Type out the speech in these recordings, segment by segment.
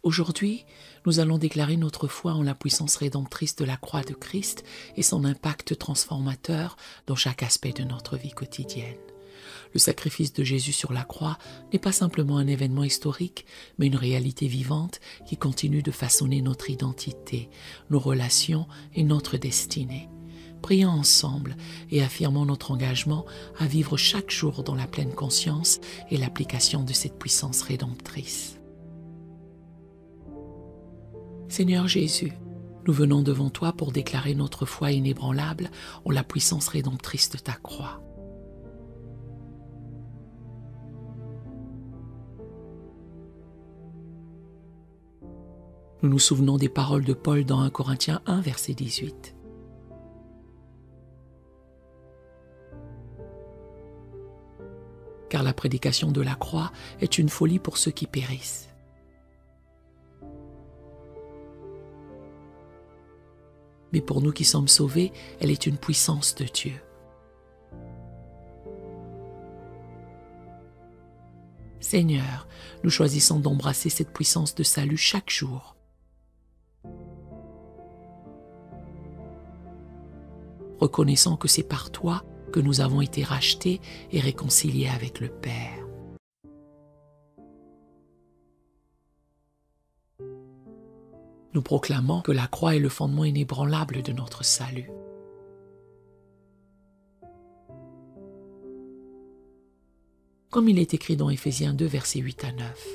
Aujourd'hui, nous allons déclarer notre foi en la puissance rédemptrice de la croix de Christ et son impact transformateur dans chaque aspect de notre vie quotidienne. Le sacrifice de Jésus sur la croix n'est pas simplement un événement historique, mais une réalité vivante qui continue de façonner notre identité, nos relations et notre destinée. Prions ensemble et affirmons notre engagement à vivre chaque jour dans la pleine conscience et l'application de cette puissance rédemptrice. Seigneur Jésus, nous venons devant toi pour déclarer notre foi inébranlable en la puissance rédemptrice de ta croix. Nous nous souvenons des paroles de Paul dans 1 Corinthiens 1, verset 18. Car la prédication de la croix est une folie pour ceux qui périssent. Mais pour nous qui sommes sauvés, elle est une puissance de Dieu. Seigneur, nous choisissons d'embrasser cette puissance de salut chaque jour. Reconnaissant que c'est par toi que nous avons été rachetés et réconciliés avec le Père. Nous proclamons que la croix est le fondement inébranlable de notre salut. Comme il est écrit dans Éphésiens 2, versets 8 à 9.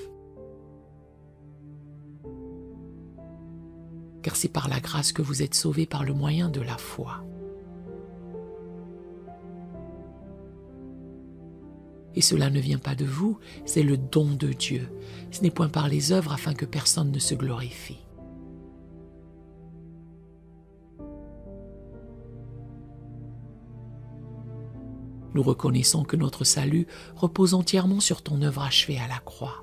Car c'est par la grâce que vous êtes sauvés par le moyen de la foi. Et cela ne vient pas de vous, c'est le don de Dieu. Ce n'est point par les œuvres afin que personne ne se glorifie. Nous reconnaissons que notre salut repose entièrement sur ton œuvre achevée à la croix.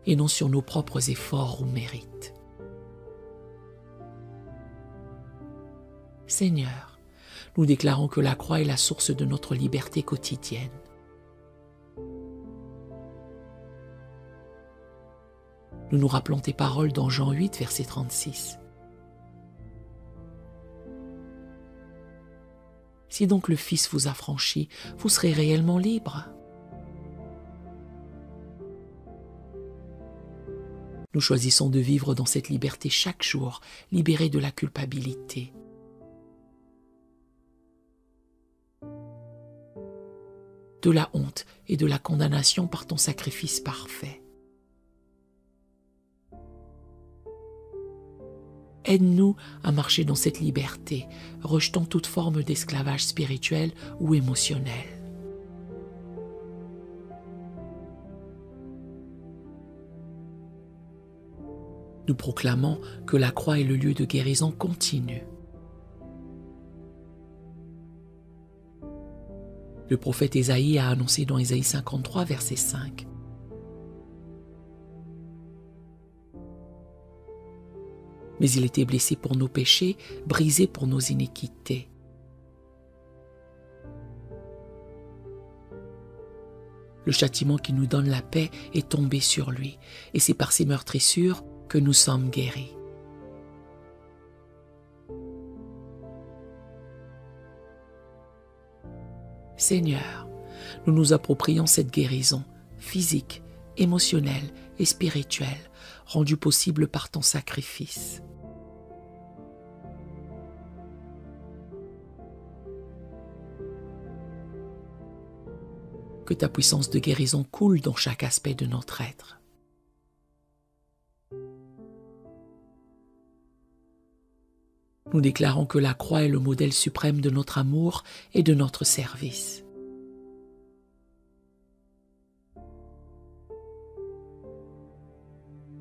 Et non sur nos propres efforts ou mérites. Seigneur, nous déclarons que la croix est la source de notre liberté quotidienne. Nous nous rappelons tes paroles dans Jean 8, verset 36. Si donc le Fils vous affranchit, vous serez réellement libre. Nous choisissons de vivre dans cette liberté chaque jour, libérés de la culpabilité. De la honte et de la condamnation par ton sacrifice parfait. Aide-nous à marcher dans cette liberté, rejetant toute forme d'esclavage spirituel ou émotionnel. Nous proclamons que la croix est le lieu de guérison continue. Le prophète Ésaïe a annoncé dans Ésaïe 53, verset 5. Mais il était blessé pour nos péchés, brisé pour nos iniquités. Le châtiment qui nous donne la paix est tombé sur lui, et c'est par ses meurtrissures que nous sommes guéris. Seigneur, nous nous approprions cette guérison physique, émotionnelle et spirituelle, rendue possible par ton sacrifice. Que ta puissance de guérison coule dans chaque aspect de notre être. Nous déclarons que la croix est le modèle suprême de notre amour et de notre service.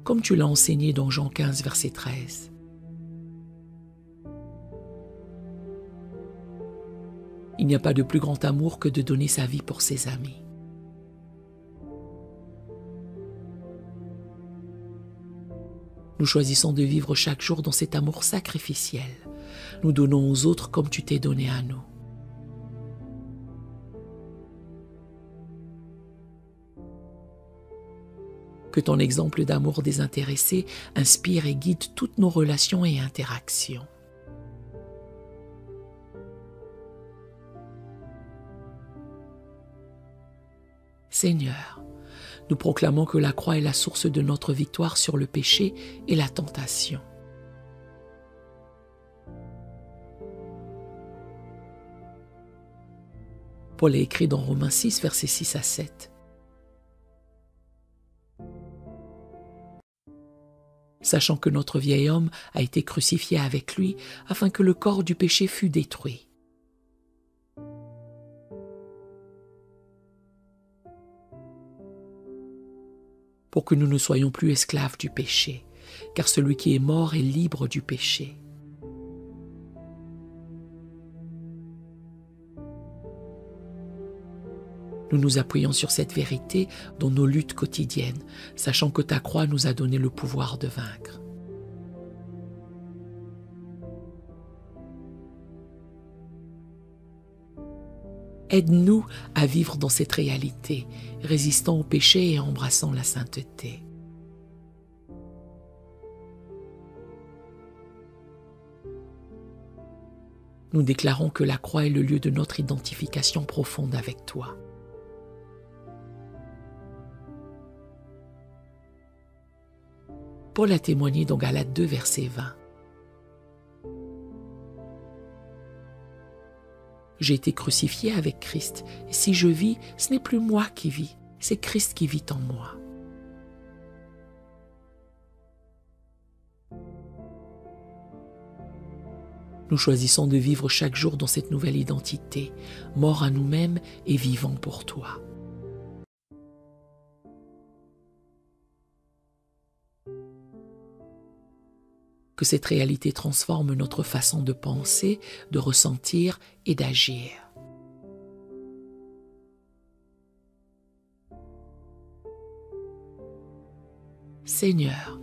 Comme tu l'as enseigné dans Jean 15, verset 13. Il n'y a pas de plus grand amour que de donner sa vie pour ses amis. Nous choisissons de vivre chaque jour dans cet amour sacrificiel. Nous donnons aux autres comme tu t'es donné à nous. Que ton exemple d'amour désintéressé inspire et guide toutes nos relations et interactions. Seigneur, nous proclamons que la croix est la source de notre victoire sur le péché et la tentation. Paul a écrit dans Romains 6, versets 6 à 7. Sachant que notre vieil homme a été crucifié avec lui, afin que le corps du péché fût détruit. Pour que nous ne soyons plus esclaves du péché, car celui qui est mort est libre du péché. Nous nous appuyons sur cette vérité dans nos luttes quotidiennes, sachant que ta croix nous a donné le pouvoir de vaincre. Aide-nous à vivre dans cette réalité, résistant au péché et embrassant la sainteté. Nous déclarons que la croix est le lieu de notre identification profonde avec toi. Paul a témoigné dans Galates 2, verset 20. J'ai été crucifié avec Christ, et si je vis, ce n'est plus moi qui vis, c'est Christ qui vit en moi. Nous choisissons de vivre chaque jour dans cette nouvelle identité, morts à nous-mêmes et vivants pour toi. Que cette réalité transforme notre façon de penser, de ressentir et d'agir. Seigneur,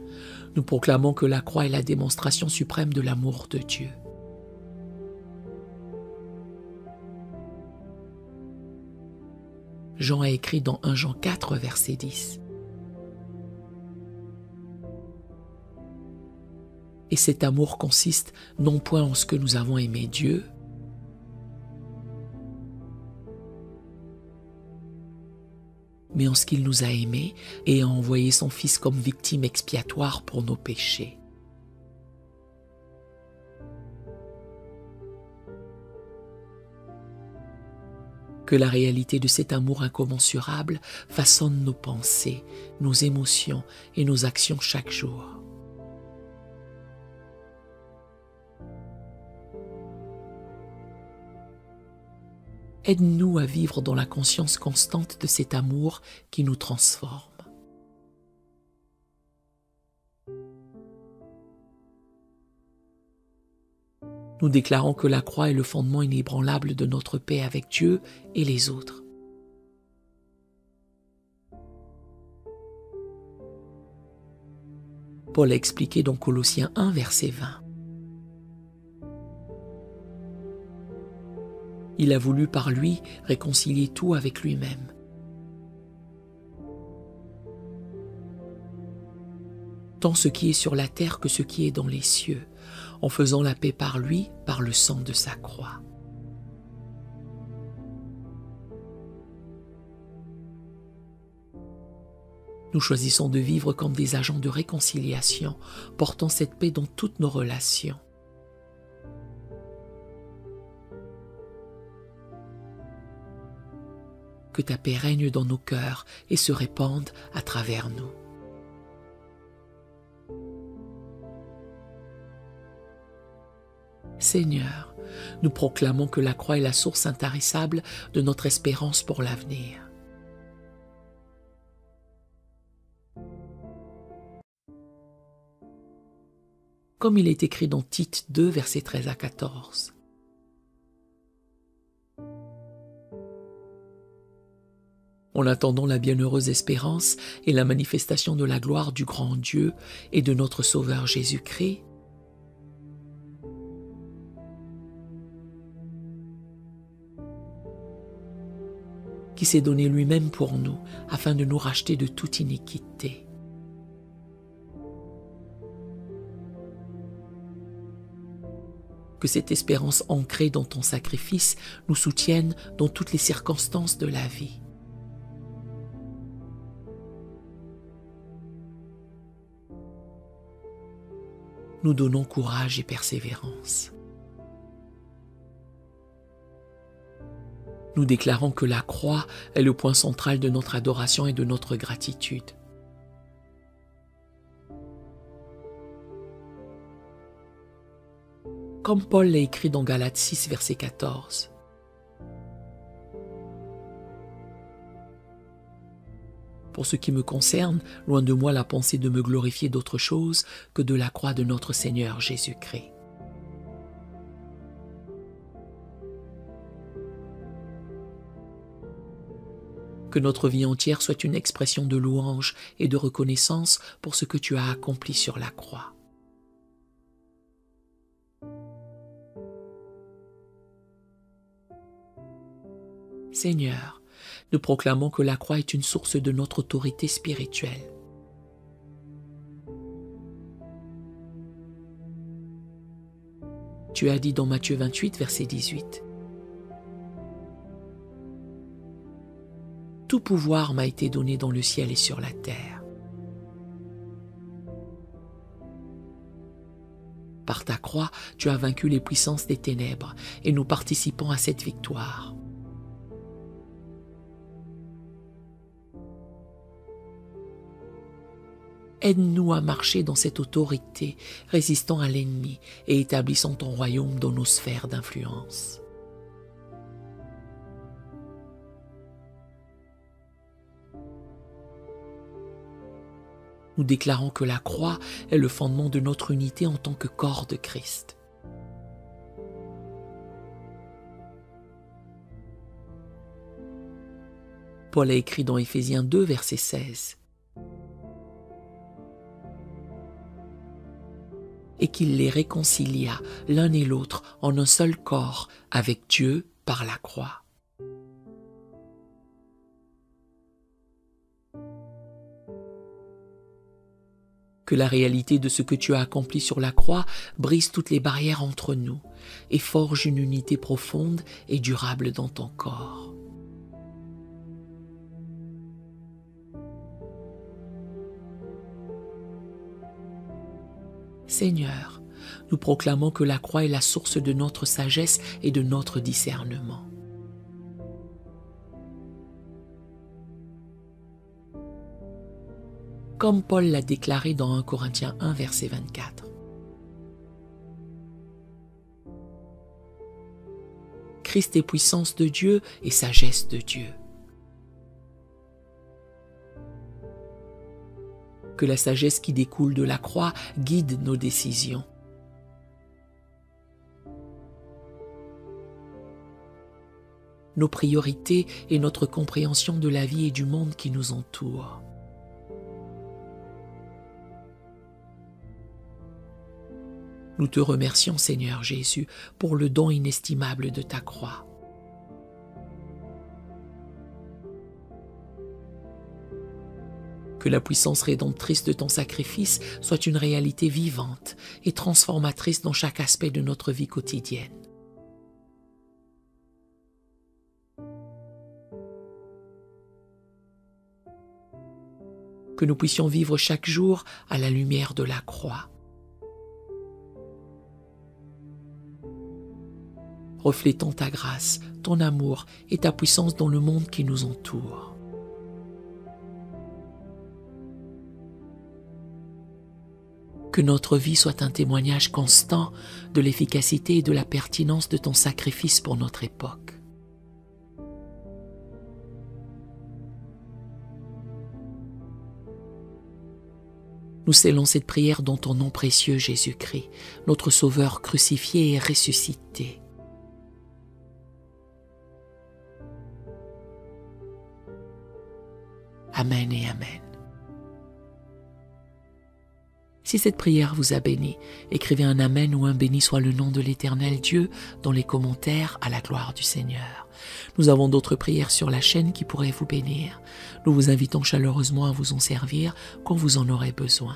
nous proclamons que la croix est la démonstration suprême de l'amour de Dieu. Jean a écrit dans 1 Jean 4, verset 10. Et cet amour consiste non point en ce que nous avons aimé Dieu, mais en ce qu'il nous a aimés et a envoyé son Fils comme victime expiatoire pour nos péchés. Que la réalité de cet amour incommensurable façonne nos pensées, nos émotions et nos actions chaque jour. Aide-nous à vivre dans la conscience constante de cet amour qui nous transforme. Nous déclarons que la croix est le fondement inébranlable de notre paix avec Dieu et les autres. Paul a expliqué dans Colossiens 1, verset 20. Il a voulu par lui réconcilier tout avec lui-même. Tant ce qui est sur la terre que ce qui est dans les cieux, en faisant la paix par lui, par le sang de sa croix. Nous choisissons de vivre comme des agents de réconciliation, portant cette paix dans toutes nos relations. Que ta paix règne dans nos cœurs et se répande à travers nous. Seigneur, nous proclamons que la croix est la source intarissable de notre espérance pour l'avenir. Comme il est écrit dans Tite 2, versets 13 à 14. En attendant la bienheureuse espérance et la manifestation de la gloire du grand Dieu et de notre Sauveur Jésus-Christ, qui s'est donné lui-même pour nous afin de nous racheter de toute iniquité. Que cette espérance ancrée dans ton sacrifice nous soutienne dans toutes les circonstances de la vie. Nous donnons courage et persévérance. Nous déclarons que la croix est le point central de notre adoration et de notre gratitude. Comme Paul l'a écrit dans Galates 6, verset 14. Pour ce qui me concerne, loin de moi la pensée de me glorifier d'autre chose que de la croix de notre Seigneur Jésus-Christ. Que notre vie entière soit une expression de louange et de reconnaissance pour ce que tu as accompli sur la croix. Seigneur, nous proclamons que la croix est une source de notre autorité spirituelle. Tu as dit dans Matthieu 28, verset 18. Tout pouvoir m'a été donné dans le ciel et sur la terre. Par ta croix, tu as vaincu les puissances des ténèbres et nous participons à cette victoire. Aide-nous à marcher dans cette autorité, résistant à l'ennemi et établissant ton royaume dans nos sphères d'influence. Nous déclarons que la croix est le fondement de notre unité en tant que corps de Christ. Paul a écrit dans Éphésiens 2, verset 16. Et qu'il les réconcilia l'un et l'autre en un seul corps avec Dieu par la croix. Que la réalité de ce que tu as accompli sur la croix brise toutes les barrières entre nous et forge une unité profonde et durable dans ton corps. Seigneur, nous proclamons que la croix est la source de notre sagesse et de notre discernement. Comme Paul l'a déclaré dans 1 Corinthiens 1, verset 24. Christ est puissance de Dieu et sagesse de Dieu. Que la sagesse qui découle de la croix guide nos décisions. Nos priorités et notre compréhension de la vie et du monde qui nous entoure. Nous te remercions, Seigneur Jésus, pour le don inestimable de ta croix. Que la puissance rédemptrice de ton sacrifice soit une réalité vivante et transformatrice dans chaque aspect de notre vie quotidienne. Que nous puissions vivre chaque jour à la lumière de la croix. Reflétant ta grâce, ton amour et ta puissance dans le monde qui nous entoure. Que notre vie soit un témoignage constant de l'efficacité et de la pertinence de ton sacrifice pour notre époque. Nous scellons cette prière dans ton nom précieux Jésus-Christ, notre Sauveur crucifié et ressuscité. Amen et Amen. Si cette prière vous a béni, écrivez un Amen ou un béni soit le nom de l'Éternel Dieu dans les commentaires à la gloire du Seigneur. Nous avons d'autres prières sur la chaîne qui pourraient vous bénir. Nous vous invitons chaleureusement à vous en servir quand vous en aurez besoin.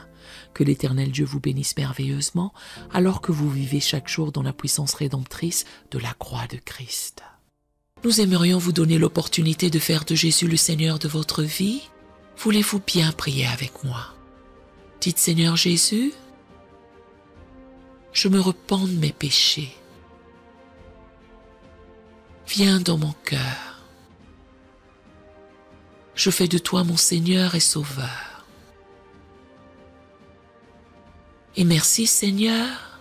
Que l'Éternel Dieu vous bénisse merveilleusement alors que vous vivez chaque jour dans la puissance rédemptrice de la croix de Christ. Nous aimerions vous donner l'opportunité de faire de Jésus le Seigneur de votre vie. Voulez-vous bien prier avec moi? Dites Seigneur Jésus, je me repens de mes péchés. Viens dans mon cœur. Je fais de toi mon Seigneur et Sauveur. Et merci Seigneur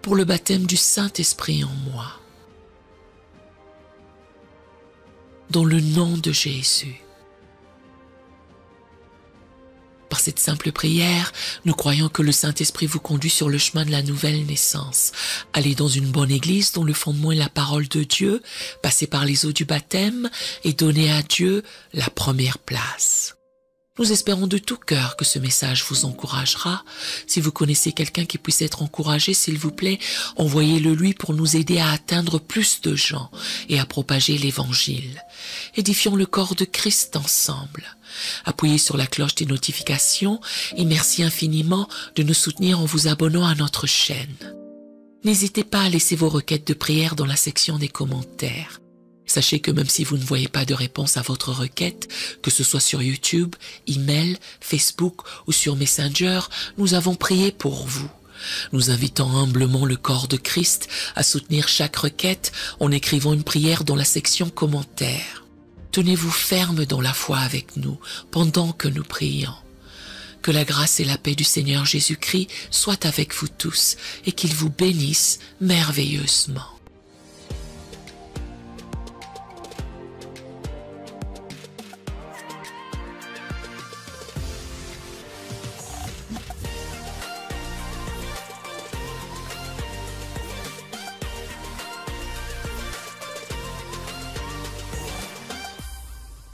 pour le baptême du Saint-Esprit en moi. Dans le nom de Jésus. Par cette simple prière, nous croyons que le Saint-Esprit vous conduit sur le chemin de la nouvelle naissance. Allez dans une bonne église dont le fondement est la parole de Dieu, passez par les eaux du baptême et donnez à Dieu la première place. Nous espérons de tout cœur que ce message vous encouragera. Si vous connaissez quelqu'un qui puisse être encouragé, s'il vous plaît, envoyez-le lui pour nous aider à atteindre plus de gens et à propager l'Évangile. Édifions le corps de Christ ensemble. Appuyez sur la cloche des notifications et merci infiniment de nous soutenir en vous abonnant à notre chaîne. N'hésitez pas à laisser vos requêtes de prière dans la section des commentaires. Sachez que même si vous ne voyez pas de réponse à votre requête, que ce soit sur YouTube, email, Facebook ou sur Messenger, nous avons prié pour vous. Nous invitons humblement le corps de Christ à soutenir chaque requête en écrivant une prière dans la section commentaires. Tenez-vous ferme dans la foi avec nous pendant que nous prions. Que la grâce et la paix du Seigneur Jésus-Christ soient avec vous tous et qu'il vous bénisse merveilleusement.